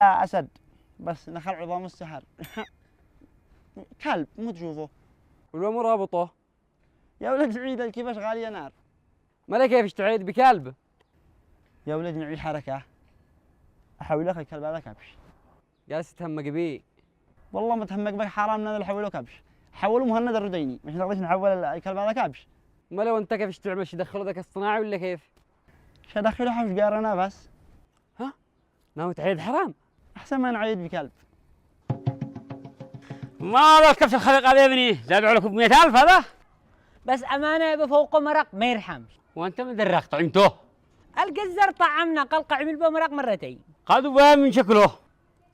أسد بس نخل عظام السحر. كلب مو تشوفه. ولو مرابطه. يا ولد عيد الكبش غالية نار. ما كيف تعيد بكلب؟ يا ولد نعيد حركة. أحول لك الكلب هذا كبش. جالس تهمق بيه. والله متهمك بك حرام نادر حوله كبش. حولوا مهند الرديني مش نقدرش نحول الكلب هذا كبش. ما لو انت كيف تعمل شي دخله ذاك الصناعي ولا كيف؟ شو أدخله حوش قارنا بس. ها؟ ناوي تعيد حرام؟ أحسن ما نعيد بكلب. ما هذا الكبش الخلق هذا يا ابني زادوا عليكم 100,000 هذا؟ بس أمانة بفوقه مرق ما يرحمش. وأنت من دراك طعمته؟ الجزر طعمنا قلقع عمل به مرق مرتين. خذوا بها من شكله.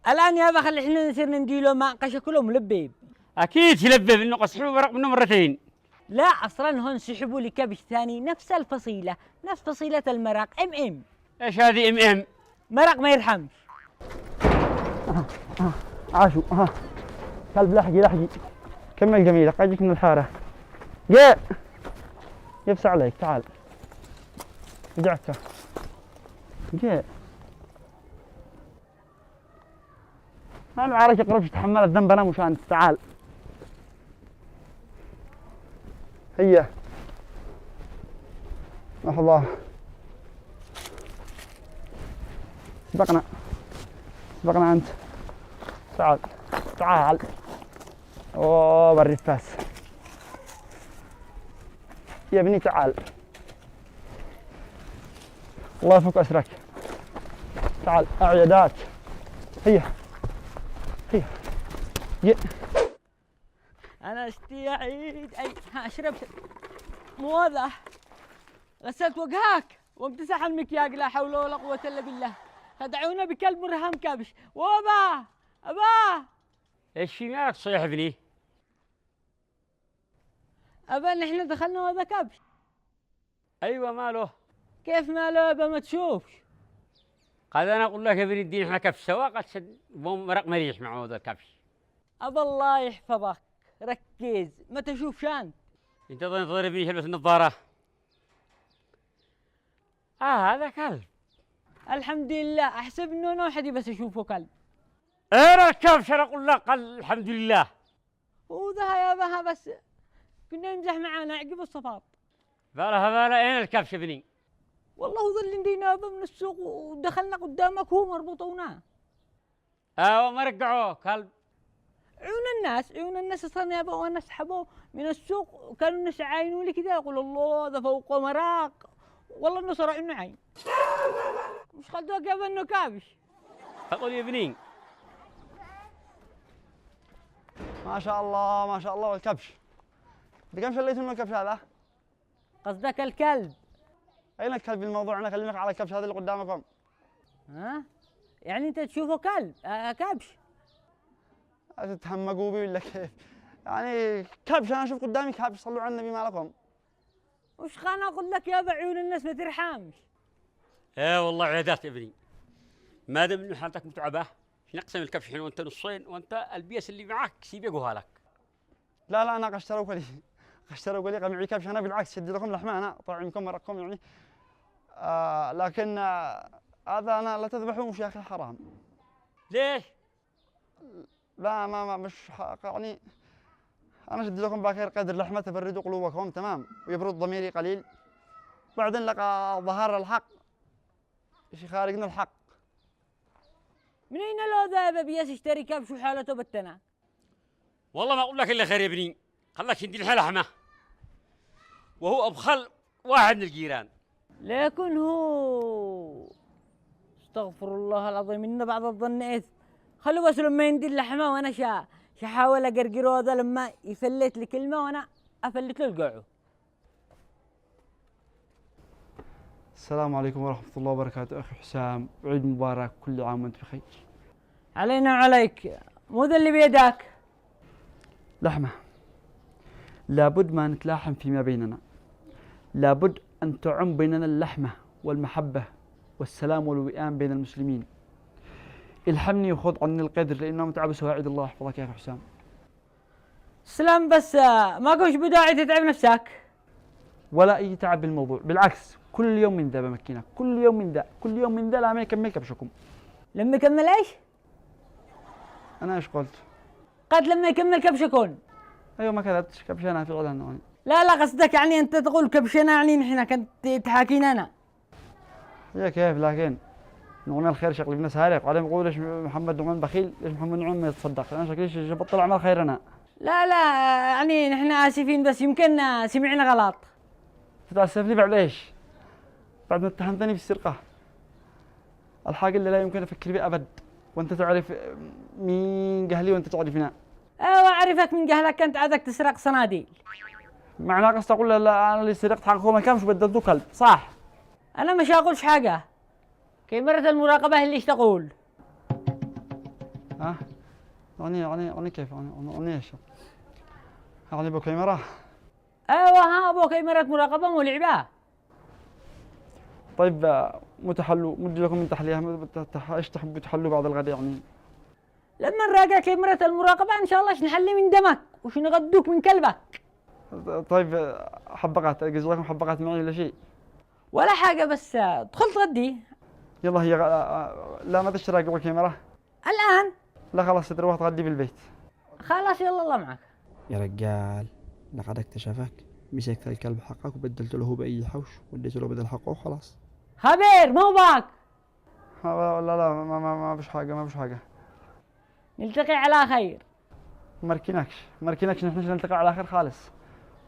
الآن يابا خلي احنا نصير نديله ماء كشكله ملبب. أكيد يلبب إنه قصحوا مرق منه مرتين. لا أصلا هون سحبوا لي كبش ثاني نفس الفصيلة نفس فصيلة المرق ام. إيش هذه ام؟ مرق ما يرحمش. عاشوا كلب لحقي كمل جميلة قاعدك من الحارة. جاء يبس عليك تعال رجعك جاء ما عارف يقربش تحمل الذنب انا مش انت تعال هيا الله سبقنا انت تعال اوه بالرفاس يا ابني تعال الله يفك أسرك تعال أعيادات هيا أنا استعيد شربت موضة غسلت وجهك وامتسح المكياج لا حول ولا قوة إلا بالله خدعونا بكلب مرهم كبش وابا أبا إيش في مالك صيح ابني؟ أبا نحن دخلنا هذا كبش. أيوة ماله؟ كيف ماله أبا ما تشوفش؟ قال أنا أقول لك يا ابني الدين إحنا كبش سوا قد شد مرق مريح مع هذا الكبش. أبا الله يحفظك ركز ما تشوف شان. أنت ضربني يلبس النظارة. هذا كلب. الحمد لله أحسب إنه أنا وحدي بس أشوفه كلب. أنا الكبش أنا أقول لك قال الحمد لله. وذا يا بها بس كنا يمزح معانا عقب الصفاط. بالا أين الكبش يا ابني؟ والله ظل ندينا من السوق ودخلنا قدامك هو مربوطونا. وما رجعوه كلب. عيون الناس اصلا يابا وانا اسحبوه من السوق وكانوا الناس يعاينوا لي كذا يقول الله ذا فوقه مراق والله انه صار انه عين مش خلدوك يابا انه كابش. تقول يا ابني ما شاء الله والكبش بكم شليتوا من الكبش هذا؟ قصدك الكلب؟ أين الكلب الموضوع أنا أكلمك على الكبش هذا اللي قدامكم. ها؟ يعني أنت تشوفه كلب كبش؟ تتهمقوا بي ولا كيف؟ يعني كبش أنا أشوف قدامي كبش صلوا على النبي ما لكم. وش خلنا أقول لك يا عيون الناس ما ترحمش. والله عيادات يا ابني. ما دام إنه حالتك متعبة نقسم الكبش حين وأنت نصين وأنت البيس اللي معك سيبيقوها لك. لا أنا قشتروك لي قمعي كبش أنا بالعكس شدي لكم لحمة أنا طعمكم مرقكم يعني. لكن هذا أنا لا تذبحوه مش يا أخي حرام. ليش؟ لا ما مش يعني أنا شدي لكم باكر قدر لحمة تبرد قلوبكم تمام ويبرد ضميري قليل. بعدين لقى ظهر الحق شي خارجنا الحق. من أين لو ذهب بياس يشتري كبش وحالته بتنا؟ والله ما أقول لك إلا خير يا ابني. خلاك شدي لحمة وهو أبخل واحد من الجيران. لكن هو استغفر الله العظيم إن بعض الظن إثم. خلوا بس لما يندي اللحمة وأنا شحاول أقرقره هذا لما يفلت لي كلمة وأنا أفلت له القعو. السلام عليكم ورحمة الله وبركاته أخي حسام وعيد مبارك كل عام وأنت بخير. علينا وعليك مو ذا اللي بيدك. لحمة لابد ما نتلاحم فيما بيننا. لابد أن تعم بيننا اللحمة والمحبة والسلام والوئام بين المسلمين. الحمني وخذ عني القدر لأنه متعب سواعد الله يحفظك يا أخي حسام. سلام بس ما كنش بداعي تتعب نفسك. ولا أي تعب بالموضوع بالعكس كل يوم من ذا بمكينك كل يوم من ذا لا ما يكمل كبشكم. لما كمل ايش؟ انا ايش قلت؟ قد لما يكمل كبشكون. ايوه ما كذبتش، كبشنا في غدا يعني. لا قصدك يعني انت تقول كبشنا يعني نحن كنت تحاكينا انا. هي كيف لكن نقول الخير شكلي ابن سارق، وبعدين بقول ليش محمد نعمان بخيل، ليش محمد نعمان ما يتصدق؟ انا شكلي بطل اعمال خير انا. لا يعني نحن اسفين بس يمكن سمعنا غلط. تتاسف لي بعد ايش؟ بعد ما اتهمتني بالسرقه. الحاجه اللي لا يمكن افكر بها ابد، وانت تعرف مين قهلي وانت تعرفنا. ايوه اعرفك من جهلك، كنت عادك تسرق صناديق. معناه قصدي اقول له لا انا اللي سرقت حقه ما كانش بدلته كلب، صح؟ انا مش هقولش حاجه. كاميرا المراقبه اللي ايش تقول؟ ها؟ يعني كيف؟ يعني ايش؟ يعني ابو كاميرا؟ ايوه ها ابو كاميرا مراقبه مو لعبه. طيب متحلوا مدي لكم من تحليها، ايش تحبوا تحلوا بعد الغداء يعني؟ لما نراجع كاميرا المراقبه ان شاء الله نحلي من دمك وش نغدوك من كلبك. طيب حبقات اجهز لكم حبقات معي ولا شيء؟ ولا حاجه بس ادخل تغدي. يلا هي لا ما تشتري قبل كاميرا؟ الان؟ لا خلاص تروح تغدي بالبيت. خلاص يلا الله معك. يا رجال لقد اكتشفك، مسكت الكلب حقك وبدلت له بأي حوش واديت له بدل حقه وخلاص. خبير مو باك. لا ما فيش حاجه، ما فيش حاجه. نلتقي على خير. مركينكش نحن نلتقي على خير خالص.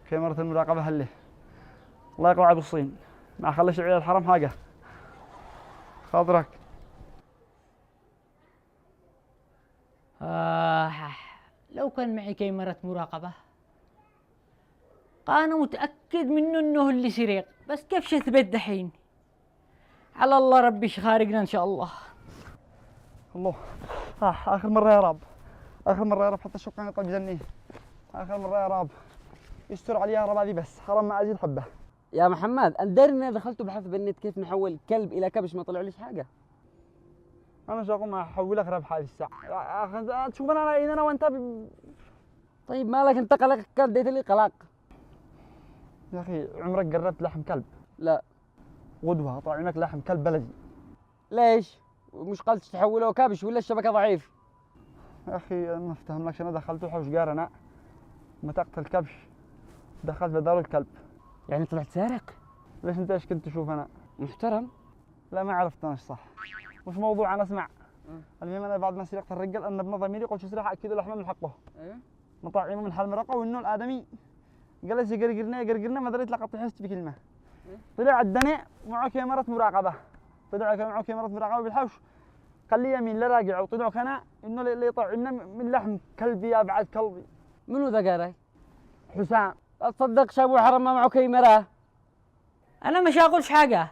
كاميرا المراقبه هله الله يقوى عبد الصين، ما خليش عيال الحرم حاجه. خاطرك. لو كان معي كاميرا مراقبة أنا متأكد منه إنه اللي سرق، بس كيف شثبت دحين؟ على الله ربي خارقنا إن شاء الله. الله آخر مرة يا رب، آخر مرة يا رب، حتى الشقة يطلع بجنيه. آخر مرة يا رب، يستر علي يا رب هذه بس، حرام ما أزيد حبة. يا محمد أنا داري إني دخلت بحث بالنت كيف نحول كلب إلى كبش ما طلعليش حاجة. أنا شو أقوم أحولك ربح هذه الساعة، تشوف أنا وأنت طيب مالك أنت قلق كان ديت لي قلق. يا أخي عمرك جربت لحم كلب؟ لا. غدوة أطعمك لحم كلب بلدي. ليش؟ مش قلت تحوله كبش ولا الشبكة ضعيف؟ يا أخي أنا ما افتهملكش، أنا دخلته حوش جار أنا مسكت الكبش دخلت بداله الكلب. يعني طلعت سارق؟ ليش أنت إيش كنت تشوف أنا؟ محترم؟ لا ما عرفت أنا إيش صح. مش موضوع أنا أسمع. المهم أنا بعد ما سرقت الرجال أنا ابن ضميري قلت شو راح أكيد لحمه من حقه. ايوه. مطاعمه من حال مرقه وإنه الآدمي جلس يقرقرنا ما دريت لقد حست بكلمة. طلع عدني معه كاميرا مراقبة. طلع معه كاميرا مراقبة بالحوش. قال لي يمين لا راجع وطلعوا كان إنه اللي يطعمنا من لحم كلبي يا بعد كلبي. منو ذا قالك؟ حسام. لا تصدقش أبو حرام ما معه كاميرا. أنا مش هقولش حاجة.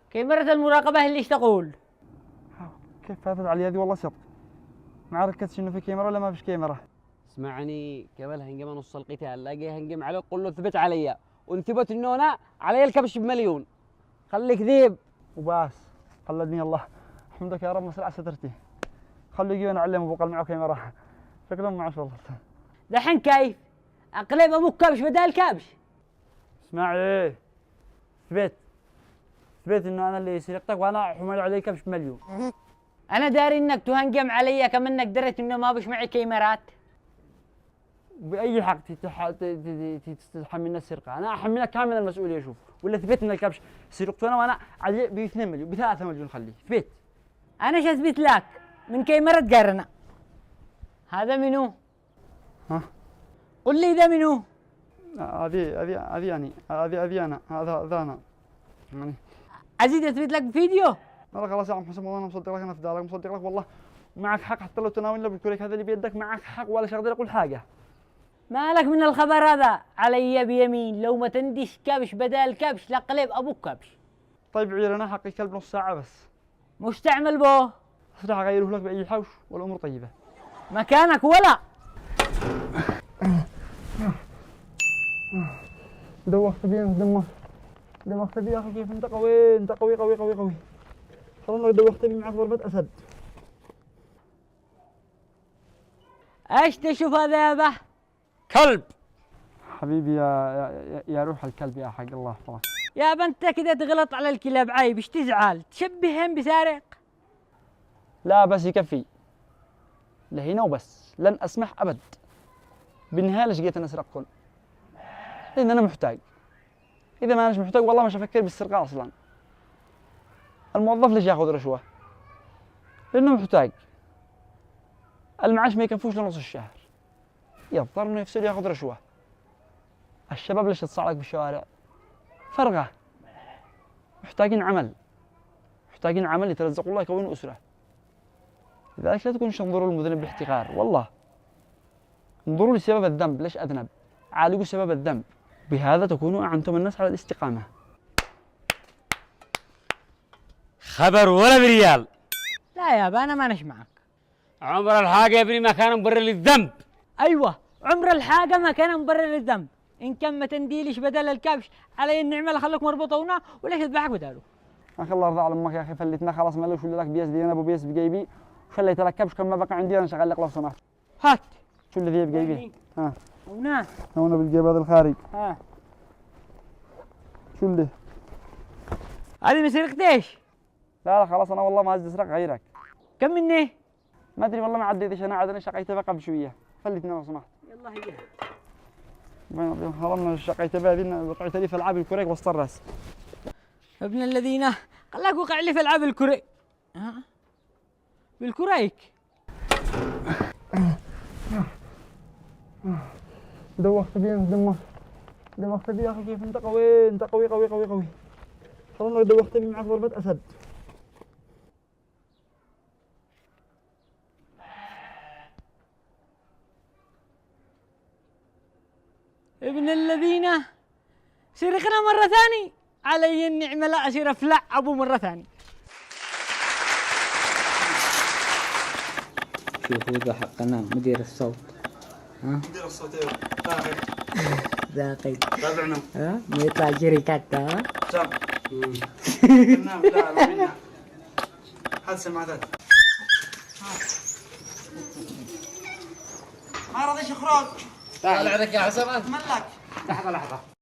كاميرا المراقبة اللي ايش تقول؟ كيف فاتت علي هذه والله صدق. ما ركزتش إنه في كاميرا ولا ما فيش كاميرا. اسمعني قبل هنجم نص القتال لاقي هنجم عليه قول له ثبت علي ونثبت انه انا علي الكبش بمليون. خليك ذيب وباس قلدني الله. حمدك يا رب مسرع سترتي. خلوا يجي نعلم ابو قال معه كاميرا. شكلهم معه والله. دحين كيف؟ اقلب ابوك كبش بدال كبش. اسمعي ثبت انه انا اللي سرقتك وانا حمل علي كبش بمليون. انا داري انك تهنجم علي كم انك دريت انه ما بش معي كاميرات. باي حق تتحملنا السرقه؟ انا احملك كامل المسؤوليه. شوف ولا ثبت ان الكبش سرقته انا وانا علي ب 2 مليون ب 3 مليون. خليه ثبت. انا شو اثبت لك من كاميرا قرنا. هذا منو؟ ها؟ قل لي ده منو؟ هذه يعني هذه انا هذا انا يعني. ازيد اثبت لك بفيديو؟ لا خلاص يا عم حسن والله انا مصدق لك، انا في دارك مصدق لك والله. معك حق حتى لو تناولنا بالكوريك هذا اللي بيدك معك حق ولا شغل اقول حاجه. مالك من الخبر هذا؟ علي بيمين لو ما تنديش كبش بدال كبش لقلب ابوك كبش. طيب عير انا حقي كلب نص ساعه بس. مش تعمل به؟ راح اغيره لك باي حوش والامور طيبه. مكانك ولا دوخت فيه دوخت فيه يا اخي. كيف انت قوي، انت قوي قوي قوي قوي. والله دوخت فيه معك ضربه اسد. ايش تشوف هذا يابا؟ كلب. حبيبي يا روح الكلب يا حق الله يحفظك. يابا انت كذا تغلط على الكلاب عيب. ايش تزعل؟ تشبههم بسارق. لا بس يكفي لهنا وبس، لن أسمح أبد. بالنهاية ليش جيت أنا أسرقكم؟ لأن أنا محتاج. إذا ما أنا محتاج والله مش هفكر بالسرقة أصلا. الموظف ليش ياخذ رشوة؟ لأنه محتاج. المعاش ما يكفوش لنص الشهر، يضطر إنه يفسد ياخذ رشوة. الشباب ليش يتصعلق بالشوارع؟ فرغة. محتاجين عمل. محتاجين عمل يترزقوا الله يكونوا أسرة. لذلك لا تكونوا تنظروا للمذنب باحتقار، والله. انظروا لسبب الذنب، ليش أذنب؟ عالجوا سبب الذنب. بهذا تكونوا أعنتم الناس على الاستقامة. خبر ولا بريال. لا يابا أنا ما معك. عمر الحاجة يا ابني ما كان مبرر للذنب. أيوة، عمر الحاجة ما كان مبرر للذنب. إن كان ما تنديلش بدل الكبش علي النعمة اللي خلوك مربوطة هنا وليش تذبحك بداله. أخي الله يرضى على أمك يا أخي، فلتنا خلاص مالوش ولا لك بيس دي أنا أبو بيس بجيبي، وخليت لك كبش كم ما بقى عندي أنا شغال لك لو سمحت. هات. شو اللي ذي بجيبي؟ ها هنا. هنا بالجيب هذا الخارج. ها. شو اللي؟ هذه ما سرقتيش. لا خلاص أنا والله ما أزد أسرق غيرك. كم مني؟ ما أدري والله ما عديتش أنا عاد أنا شقيت بقى بشوية، فلتنا لو سمحت. يلا هي. حرمنا شقيت بها ذي وقعت لي في ألعاب الكوريك وسط الراس. ابن الذين خلاك وقع لي في ألعاب الكوريك. ها؟ بالكوريك. دوخت بي أنت دوخت بي يا أخي، كيف أنت قوي، أنت قوي قوي قوي قوي. والله دوخت بي معك ضربة أسد. ابن الذين سرقنا مرة ثاني، علي النعمة لا أصير أفلع أبو مرة ثاني. شوفوا ذا حقنا مدير الصوت. ها؟ مدير الصوت ايوه ذاقي. تابعنا. ها؟ ما يطلع جريكات ها؟ تمام. لا هات سماعات. ما رضيش يخرج. تعال عندك يا حسن. ملك. لحظة لحظة.